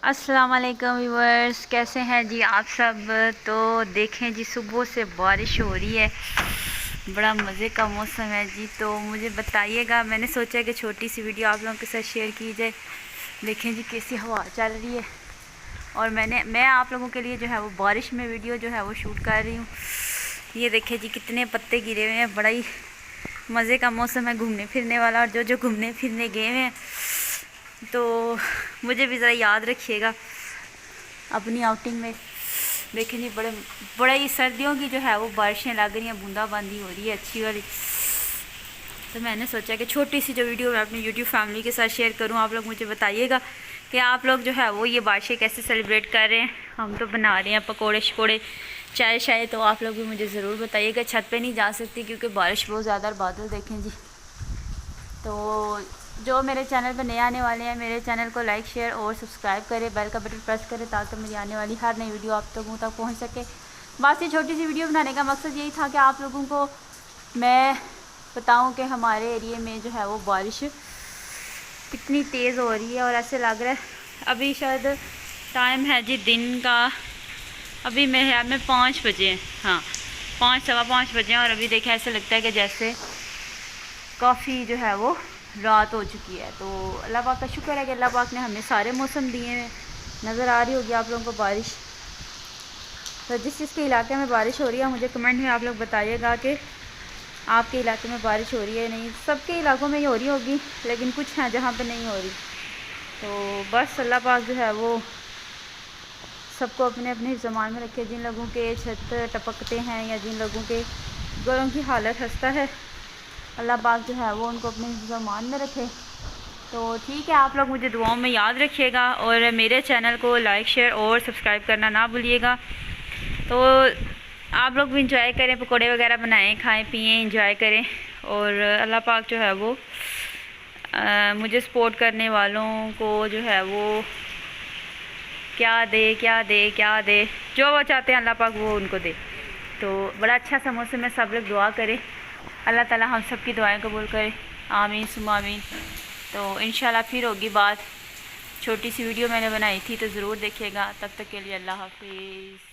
अस्सलाम वालेकुम व्यूअर्स, कैसे हैं जी आप सब। तो देखें जी, सुबह से बारिश हो रही है, बड़ा मज़े का मौसम है जी। तो मुझे बताइएगा, मैंने सोचा कि छोटी सी वीडियो आप लोगों के साथ शेयर की जाए। देखें जी कैसी हवा चल रही है, और मैं आप लोगों के लिए जो है वो बारिश में वीडियो जो है वो शूट कर रही हूँ। ये देखें जी कितने पत्ते गिरे हुए हैं, बड़ा ही मज़े का मौसम है घूमने फिरने वाला। और जो जो घूमने फिरने गए हुए हैं तो मुझे भी ज़रा याद रखिएगा अपनी आउटिंग में। देखें जी, बड़े ही सर्दियों की जो है वो बारिशें लग रही हैं, बूंदाबांदी हो रही है अच्छी वाली। तो मैंने सोचा कि छोटी सी जो वीडियो मैं अपनी यूट्यूब फैमिली के साथ शेयर करूं। आप लोग मुझे बताइएगा कि आप लोग जो है वो ये बारिशें कैसे सेलिब्रेट कर रहे हैं। हम तो बना रहे हैं पकोड़े शकोड़े, चाय शाय। तो आप लोग भी मुझे ज़रूर बताइएगा। छत पे नहीं जा सकती क्योंकि बारिश बहुत ज़्यादा, और बादल देखें जी। तो जो मेरे चैनल पर नए आने वाले हैं, मेरे चैनल को लाइक शेयर और सब्सक्राइब करें, बेल का बटन प्रेस करें ताकि मेरी आने वाली हर नई वीडियो आप तक पहुंच सके। बस ये छोटी सी वीडियो बनाने का मकसद यही था कि आप लोगों को मैं बताऊं कि हमारे एरिए में जो है वो बारिश कितनी तेज़ हो रही है। और ऐसे लग रहा है अभी शायद टाइम है जी दिन का, अभी मेरे ख्याल में 5 बजे हैं, हाँ 5 सवा 5 बजे हैं। और अभी देखें ऐसे लगता है कि जैसे काफ़ी जो है वो रात हो चुकी है। तो अल्लाह पाक का शुक्र है कि अल्लाह पाक ने हमें सारे मौसम दिए हैं। नज़र आ रही होगी आप लोगों को बारिश। तो जिस चीज़ के इलाके में बारिश हो रही है मुझे कमेंट में आप लोग बताइएगा कि आपके इलाके में बारिश हो रही है। नहीं, सबके इलाकों में ही हो रही होगी, लेकिन कुछ हैं जहाँ पे नहीं हो रही। तो बस अल्लाह पाक जो है वो सबको अपने अपने ज़मान में रखे। जिन लोगों के छत टपकते हैं या जिन लोगों के घरों की हालत खस्ता है, अल्लाह पाक जो है वो उनको अपने ज़मान में रखे। तो ठीक है, आप लोग मुझे दुआओं में याद रखिएगा और मेरे चैनल को लाइक शेयर और सब्सक्राइब करना ना भूलिएगा। तो आप लोग भी इंजॉय करें, पकोड़े वगैरह बनाएं, खाएं पिएं, इंजॉय करें। और अल्लाह पाक जो है वो मुझे सपोर्ट करने वालों को जो है वो क्या दे क्या दे क्या दे, जो वो चाहते हैं अल्लाह पाक वो उनको दे। तो बड़ा अच्छा सा मौसम है, सब लोग दुआ करें, अल्लाह ताला हम सब की दुआएं कबूल करे, आमीन सुम्मा आमीन। तो इंशाल्लाह फिर होगी बात। छोटी सी वीडियो मैंने बनाई थी तो ज़रूर देखिएगा। तब तक के लिए अल्लाह हाफिज़।